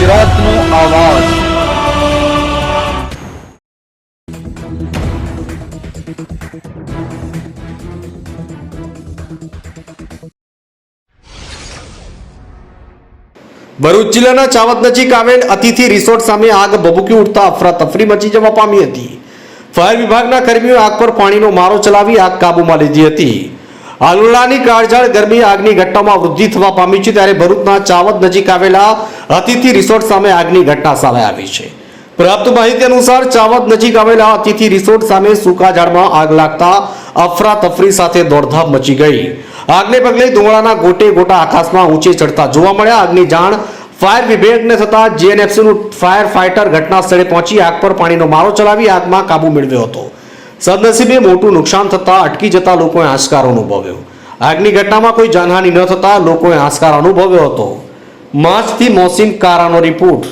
ગુજરાતનો આવાજ। ભરૂચ જિલ્લાના ચાવદ નજીક આવેલ અતિથિ રિસોર્ટ સામે આગ ભભૂકી ઉઠતા અફરાતફરી મચી જવા પામી હતી। ફાયર વિભાગના કર્મીઓ આગ પર પાણીનો મારો ચલાવી આગ કાબૂમાં લીધી હતી। આલુલાની કાળઝાળ ગરમી આગની ઘટનામાં વૃદ્ધિ થવા પામી છે, ત્યારે ભરૂચના ચાવદ નજીક આવેલા અતિથિ રિસોર્ટ સામે આગની ઘટના સામે આવી છે। પ્રાપ્ત માહિતી અનુસાર ચાવદ નજીક આવેલા અતિથિ રિસોર્ટ સામે સૂકા ઝાડમાં આગ લાગતા અફરાતફરી સાથે દોડધામ મચી ગઈ। આગને પગલે ધુમાડાના ગોટે ગોટા આકાશમાં ઊંચે ચડતા જોવા મળ્યા। આગની જાણ ફાયર વિભાગને થતા જીએનએફસીનું ફાયર ફાઇટર ઘટના સ્થળે પહોંચી આગ પર પાણીનો મારો ચલાવી આગમાં કાબુ મેળવ્યો હતો। સદનસીબે મોટું નુકસાન થતા અટકી જતા લોકોએ હાશકાર અનુભવ્યો। આગની ઘટનામાં કોઈ જાનહાનિ ન થતા લોકોએ હાશકાર અનુભવ્યો હતો। માર્ચથી મોહસિન કારાનો રિપોર્ટ।